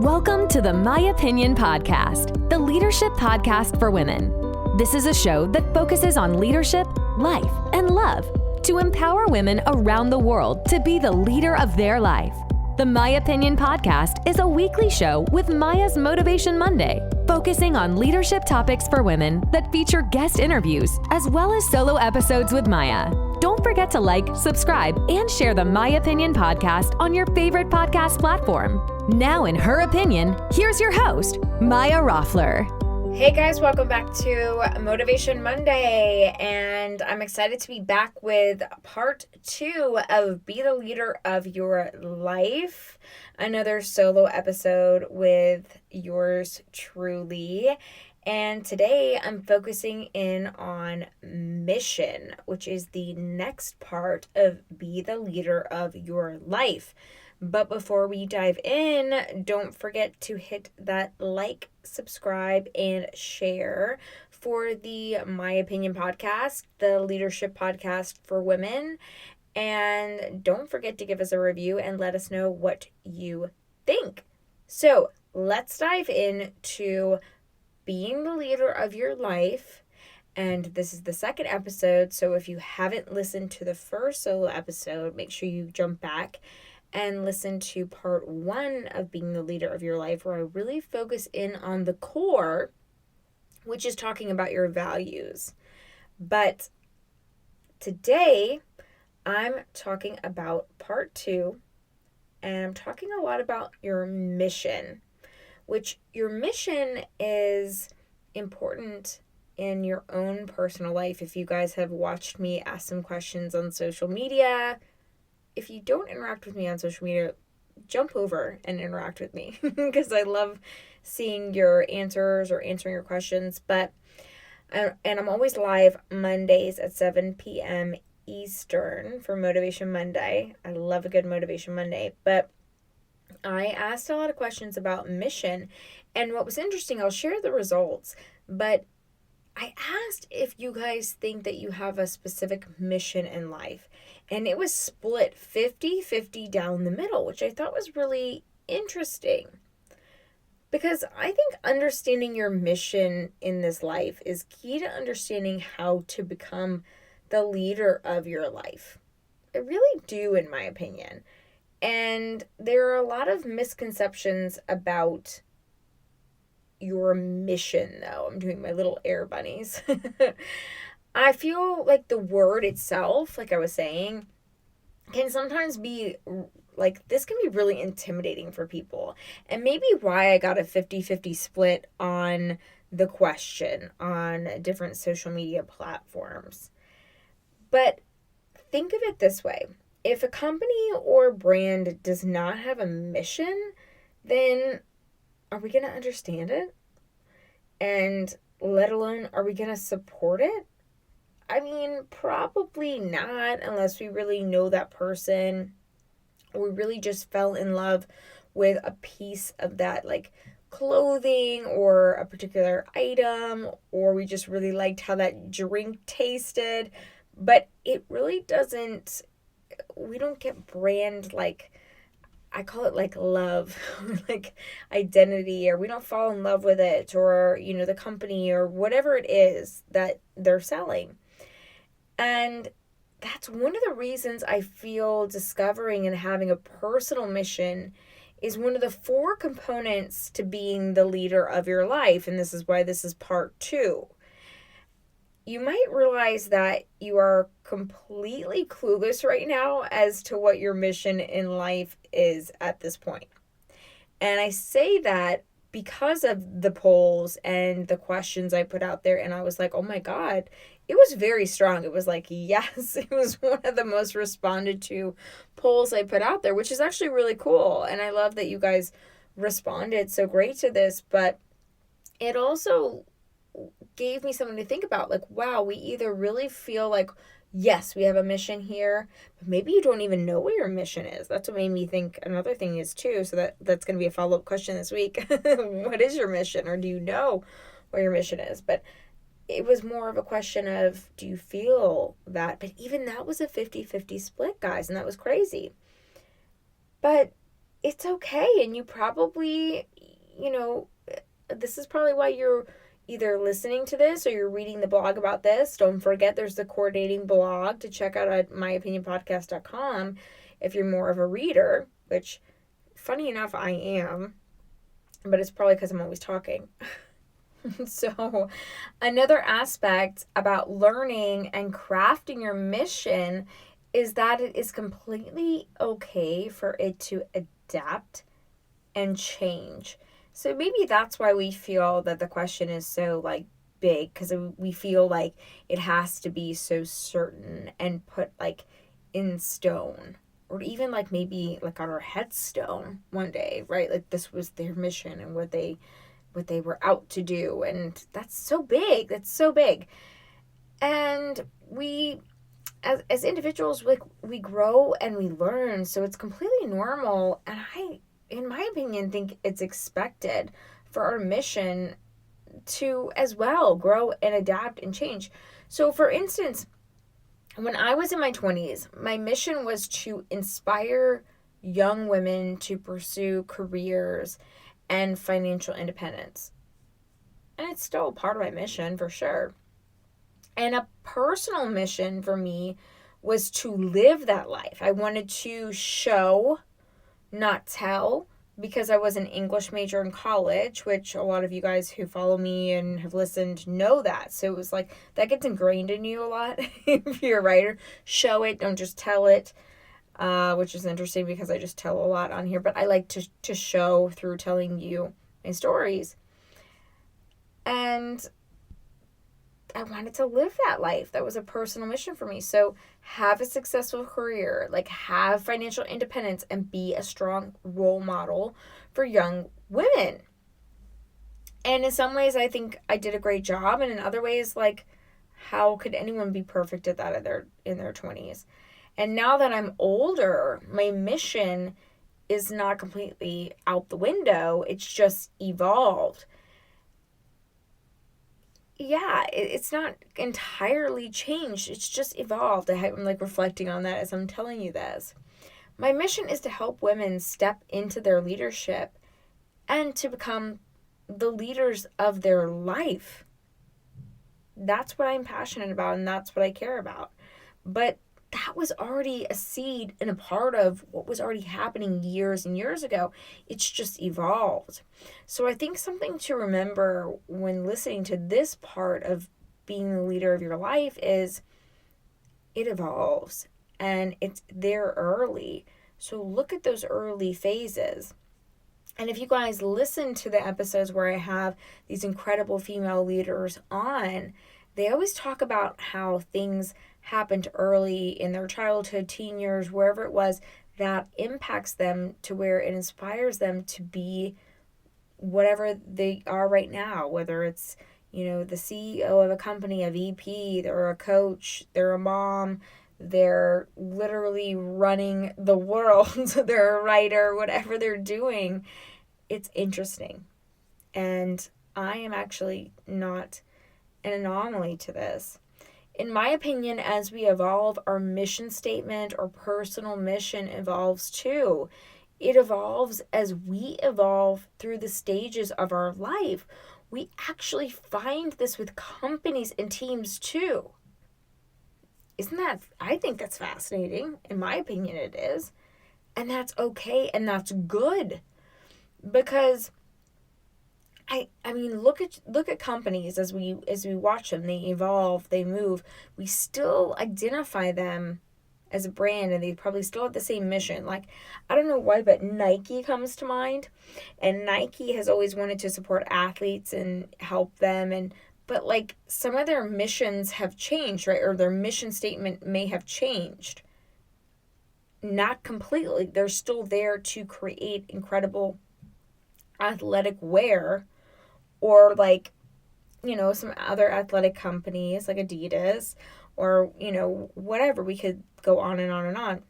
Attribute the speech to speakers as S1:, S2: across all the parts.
S1: Welcome to the My Opinion Podcast, the leadership podcast for women. This is a show that focuses on leadership, life, and love to empower women around the world to be the leader of their life. The My Opinion Podcast is a weekly show with Maya's Motivation Monday, focusing on leadership topics for women that feature guest interviews as well as solo episodes with Maya. Don't forget to like, subscribe, and share the My Opinion Podcast on your favorite podcast platform. Now, in her opinion, here's your host, Maya Roffler.
S2: Hey guys, welcome back to Motivation Monday, and I'm excited to be back with part 2 of Be the Leader of Your Life, another solo episode with yours truly. And today I'm focusing in on mission, which is the next part of Be the Leader of Your Life. But before we dive in, don't forget to hit that like, subscribe, and share for the My Opinion Podcast, the leadership podcast for women. And don't forget to give us a review and let us know what you think. So let's dive into being the leader of your life. And this is the second episode. So if you haven't listened to the first solo episode, make sure you jump back and listen to part 1 of Being the Leader of Your Life, where I really focus in on the core, which is talking about your values. But today, I'm talking about part 2, and I'm talking a lot about your mission, which your mission is important in your own personal life. If you guys have watched me ask some questions on social media, if you don't interact with me on social media, jump over and interact with me because I love seeing your answers or answering your questions. And I'm always live Mondays at 7 p.m. Eastern for Motivation Monday. I love a good Motivation Monday. But I asked a lot of questions about mission. And what was interesting, I'll share the results, but I asked if you guys think that you have a specific mission in life. And it was split 50-50 down the middle, which I thought was really interesting. Because I think understanding your mission in this life is key to understanding how to become the leader of your life. I really do, in my opinion. And there are a lot of misconceptions about your mission, though. I'm doing my little air bunnies. I feel like the word itself, like I was saying, can sometimes be like, this can be really intimidating for people. And maybe why I got a 50-50 split on the question on different social media platforms. But think of it this way. If a company or brand does not have a mission, then are we going to understand it? And let alone, are we going to support it? I mean, probably not, unless we really know that person, or we really just fell in love with a piece of that, like clothing or a particular item, or we just really liked how that drink tasted. But it really doesn't, we don't get brand, like, I call it like love, or like identity, or we don't fall in love with it, or, you know, the company or whatever it is that they're selling. And that's one of the reasons I feel discovering and having a personal mission is one of the 4 components to being the leader of your life. And this is why this is part 2. You might realize that you are completely clueless right now as to what your mission in life is at this point. And I say that because of the polls and the questions I put out there. And I was like, oh my God, it was very strong. It was like, yes, it was one of the most responded to polls I put out there, which is actually really cool. And I love that you guys responded so great to this, but it also gave me something to think about. Like, wow, we either really feel like, yes, we have a mission here, but maybe you don't even know what your mission is. That's what made me think another thing is too. So that's going to be a follow-up question this week. What is your mission? Or do you know what your mission is? But it was more of a question of, do you feel that? But even that was a 50-50 split, guys, and that was crazy. But it's okay, and you probably, this is probably why you're either listening to this or you're reading the blog about this. Don't forget there's the core dating blog to check out at myopinionpodcast.com if you're more of a reader, which, funny enough, I am, but it's probably because I'm always talking. So, another aspect about learning and crafting your mission is that it is completely okay for it to adapt and change. So maybe that's why we feel that the question is so like big, because we feel like it has to be so certain and put like in stone, or even like maybe like on our headstone one day, right? Like this was their mission and what they were out to do, and that's so big. That's so big. And we as individuals, like, we grow and we learn, so it's completely normal, and I, in my opinion, think it's expected for our mission to as well grow and adapt and change. So for instance, when I was in my 20s, my mission was to inspire young women to pursue careers and financial independence. And it's still a part of my mission for sure. And a personal mission for me was to live that life. I wanted to show, not tell, because I was an English major in college, which a lot of you guys who follow me and have listened know that. So it was like, that gets ingrained in you a lot if you're a writer. Show it, don't just tell it, which is interesting because I just tell a lot on here. But I like to show through telling you my stories. And I wanted to live that life. That was a personal mission for me. So have a successful career, like have financial independence, and be a strong role model for young women. And in some ways, I think I did a great job. And in other ways, like, how could anyone be perfect at that in their 20s? And now that I'm older, my mission is not completely out the window. It's just evolved. Yeah, it's not entirely changed. It's just evolved. I'm like reflecting on that as I'm telling you this. My mission is to help women step into their leadership and to become the leaders of their life. That's what I'm passionate about, and that's what I care about. But that was already a seed and a part of what was already happening years and years ago. It's just evolved. So I think something to remember when listening to this part of being the leader of your life is it evolves, and it's there early. So look at those early phases. And if you guys listen to the episodes where I have these incredible female leaders on, they always talk about how things happened early in their childhood, teen years, wherever it was, that impacts them to where it inspires them to be whatever they are right now, whether it's, the CEO of a company, a VP, they're a coach, they're a mom, they're literally running the world, they're a writer, whatever they're doing. It's interesting. And I am actually not an anomaly to this. In my opinion, as we evolve, our mission statement or personal mission evolves too. It evolves as we evolve through the stages of our life. We actually find this with companies and teams too. I think that's fascinating. In my opinion, it is. And that's okay, and that's good. Because I mean, look at companies as we watch them. They evolve, they move. We still identify them as a brand, and they probably still have the same mission. Like, I don't know why, but Nike comes to mind, and Nike has always wanted to support athletes and help them, but like some of their missions have changed, right? Or their mission statement may have changed. Not completely. They're still there to create incredible athletic wear, or like, some other athletic companies like Adidas, or, whatever. We could go on and on and on.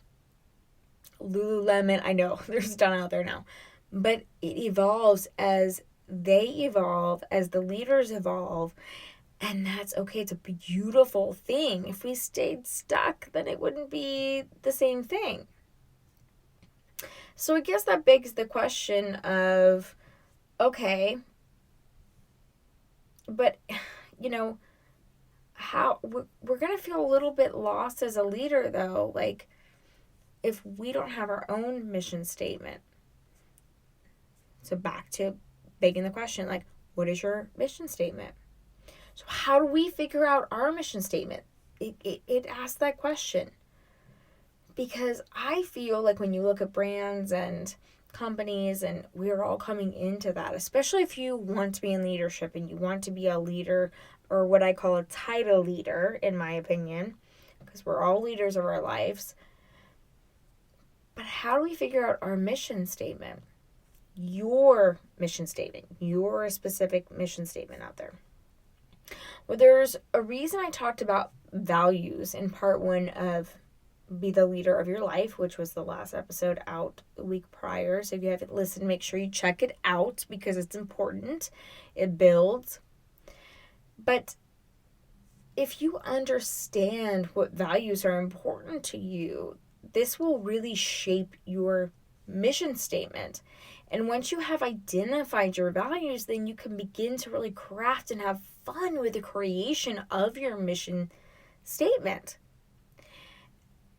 S2: Lululemon, I know there's a ton out there now, but it evolves as they evolve, as the leaders evolve, and that's okay. It's a beautiful thing. If we stayed stuck, then it wouldn't be the same thing. So I guess that begs the question of, okay, but, you know, how we're going to feel a little bit lost as a leader, though, like, if we don't have our own mission statement. So back to begging the question, like, what is your mission statement? So how do we figure out our mission statement? It asks that question. Because I feel like when you look at brands and companies, and we're all coming into that, especially if you want to be in leadership and you want to be a leader, or what I call a title leader, in my opinion, because we're all leaders of our lives. But how do we figure out our mission statement? Your mission statement, your specific mission statement out there. Well, there's a reason I talked about values in part 1 of Be the Leader of Your Life, which was the last episode out the week prior. So if you haven't listened, make sure you check it out because it's important. It builds. But if you understand what values are important to you, this will really shape your mission statement. And once you have identified your values, then you can begin to really craft and have fun with the creation of your mission statement.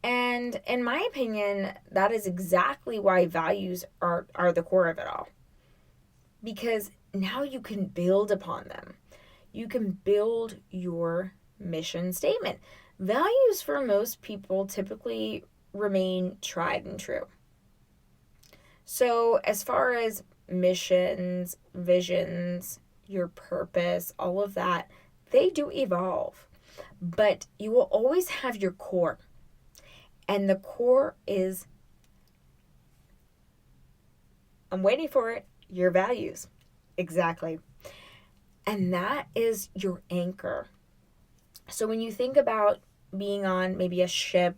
S2: And in my opinion, that is exactly why values are the core of it all. Because now you can build upon them. You can build your mission statement. Values for most people typically remain tried and true. So as far as missions, visions, your purpose, all of that, they do evolve. But you will always have your core. And the core is, I'm waiting for it, your values. Exactly. And that is your anchor. So when you think about being on maybe a ship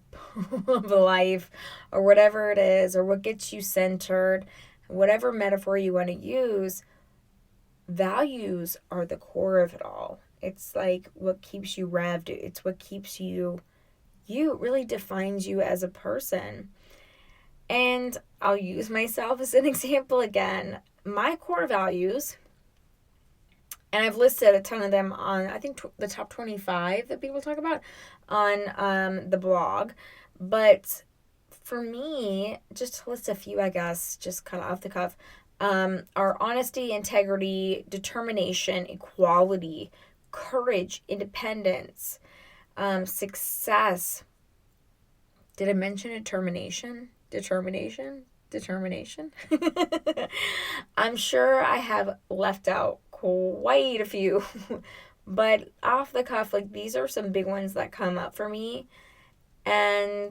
S2: of life or whatever it is, or what gets you centered, whatever metaphor you want to use, values are the core of it all. It's like what keeps you revved. It's what keeps you. It really defines you as a person. And I'll use myself as an example again. My core values, and I've listed a ton of them on, I think, the top 25 that people talk about on the blog. But for me, just to list a few, I guess, just kind of off the cuff, are honesty, integrity, determination, equality, courage, independence, success. Did I mention determination? Determination? I'm sure I have left out quite a few, but off the cuff, like, these are some big ones that come up for me. And,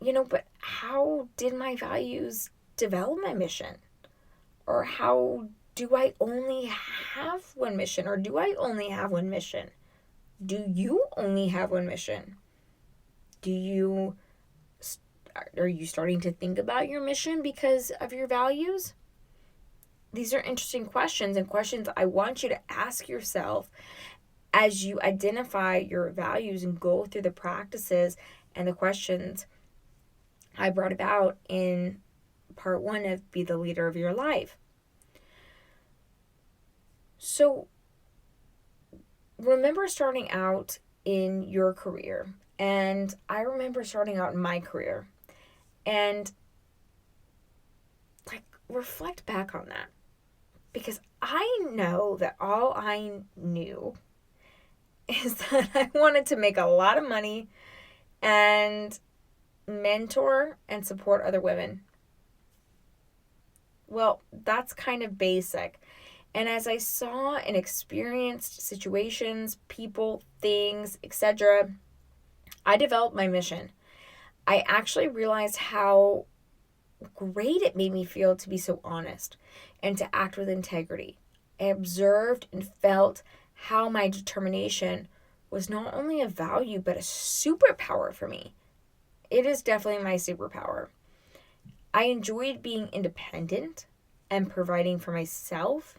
S2: but how did my values develop my mission? Or how do I only have one mission? Or do I only have one mission? Do you only have one mission? Are you starting to think about your mission because of your values? These are interesting questions, and questions I want you to ask yourself as you identify your values and go through the practices and the questions I brought about in part 1 of Be the Leader of Your Life. So remember starting out in your career, and I remember starting out in my career, and reflect back on that, because I know that all I knew is that I wanted to make a lot of money and mentor and support other women. Well, that's kind of basic. And as I saw and experienced situations, people, things, etc., I developed my mission. I actually realized how great it made me feel to be so honest and to act with integrity. I observed and felt how my determination was not only a value, but a superpower for me. It is definitely my superpower. I enjoyed being independent and providing for myself,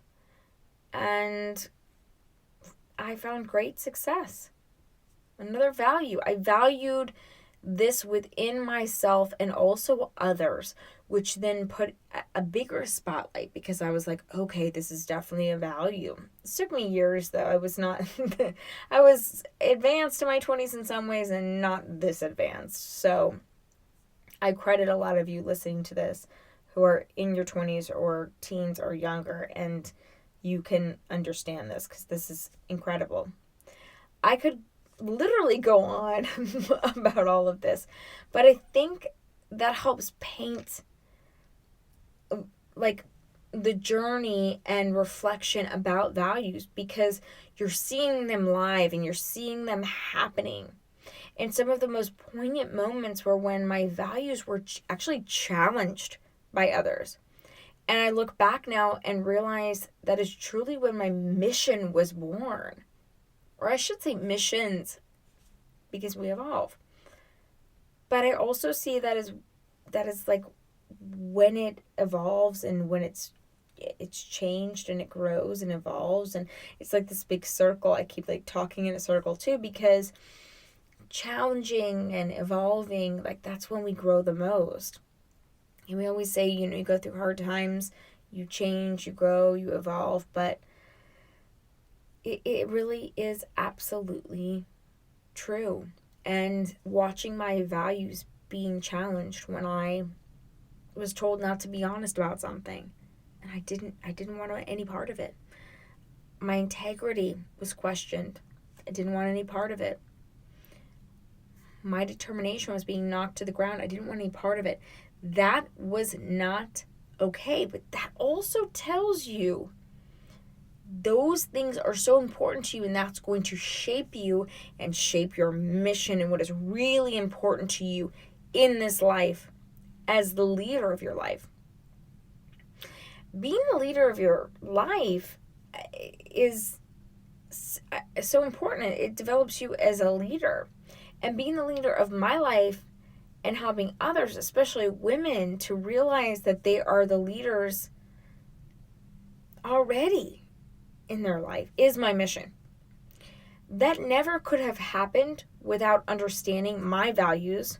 S2: and I found great success. Another value, I valued this within myself and also others, which then put a bigger spotlight because I was like, okay, this is definitely a value. It took me years though. I was not, I was advanced in my 20s in some ways and not this advanced. So I credit a lot of you listening to this who are in your 20s or teens or younger, and you can understand this because this is incredible. I could literally go on about all of this, but I think that helps paint like the journey and reflection about values because you're seeing them live and you're seeing them happening. And some of the most poignant moments were when my values were actually challenged by others. And I look back now and realize that is truly when my mission was born. Or I should say missions, because we evolve. But I also see that as like when it evolves and when it's changed and it grows and evolves, and it's like this big circle. I keep like talking in a circle too, because challenging and evolving, like that's when we grow the most. And we always say, you go through hard times, you change, you grow, you evolve, but it really is absolutely true. And watching my values being challenged when I was told not to be honest about something, and I didn't want any part of it. My integrity was questioned. I didn't want any part of it. My determination was being knocked to the ground. I didn't want any part of it. That was not okay, but that also tells you those things are so important to you, and that's going to shape you and shape your mission and what is really important to you in this life as the leader of your life. Being the leader of your life is so important. It develops you as a leader. And being the leader of my life and helping others, especially women, to realize that they are the leaders already in their life is my mission. That never could have happened without understanding my values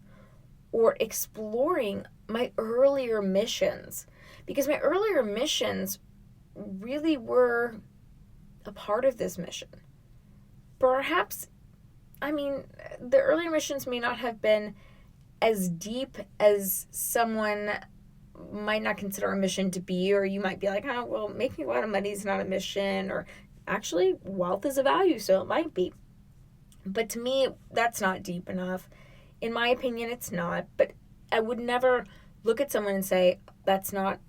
S2: or exploring my earlier missions. Because my earlier missions really were a part of this mission. Perhaps, the earlier missions may not have been as deep as someone might not consider a mission to be, or you might be like, oh, well, making a lot of money is not a mission, or actually wealth is a value, so it might be. But to me, that's not deep enough. In my opinion, it's not. But I would never look at someone and say, that's not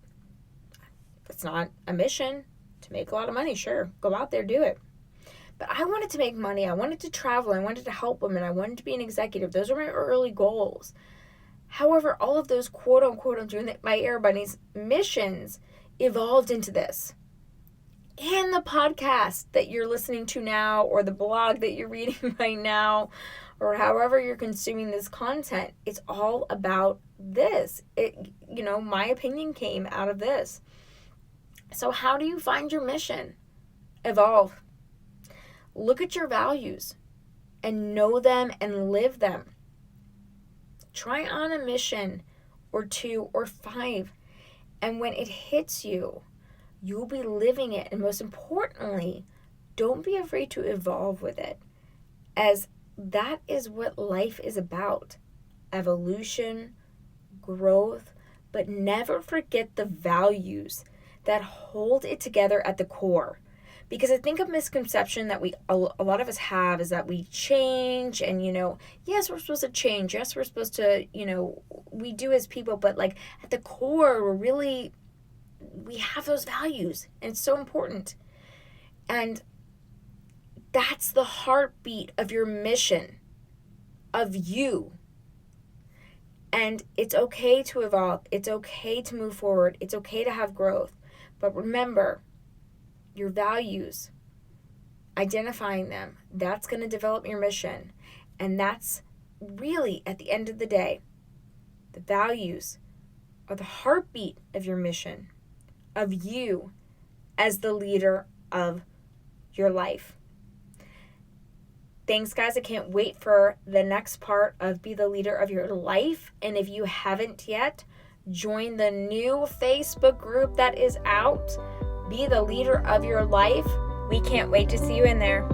S2: a mission. To make a lot of money, sure, go out there, do it. But I wanted to make money. I wanted to travel. I wanted to help women. I wanted to be an executive. Those were my early goals. However, all of those quote unquote, I'm doing my Air Bunnies missions evolved into this. And the podcast that you're listening to now, or the blog that you're reading right now, or however you're consuming this content, it's all about this. My opinion came out of this. So how do you find your mission? Evolve. Look at your values and know them and live them. Try on a mission or 2 or 5. And when it hits you, you'll be living it. And most importantly, don't be afraid to evolve with it, as that is what life is about. Evolution, growth, but never forget the values that hold it together at the core. Because I think a misconception that a lot of us have is that we change and, yes, we're supposed to change. Yes, we're supposed to, we do as people, but like at the core, we have those values, and it's so important. And that's the heartbeat of your mission, of you. And it's okay to evolve. It's okay to move forward. It's okay to have growth. But remember, your values, identifying them, that's going to develop your mission. And that's really, at the end of the day, the values are the heartbeat of your mission, of you as the leader of your life. Thanks, guys. I can't wait for the next part of Be the Leader of Your Life. And if you haven't yet, Join the new Facebook group that is out. Be the leader of your life. We can't wait to see you in there.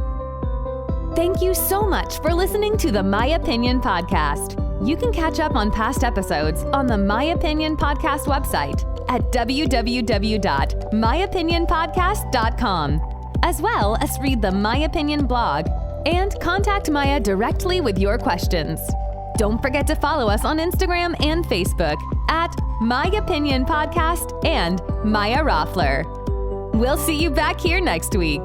S1: Thank you so much for listening to the My Opinion Podcast. You can catch up on past episodes on the My Opinion Podcast website at www.myopinionpodcast.com, as well as read the My Opinion blog and contact Maya directly with your questions. Don't forget to follow us on Instagram and Facebook at My Opinion Podcast and Maya Roffler. We'll see you back here next week.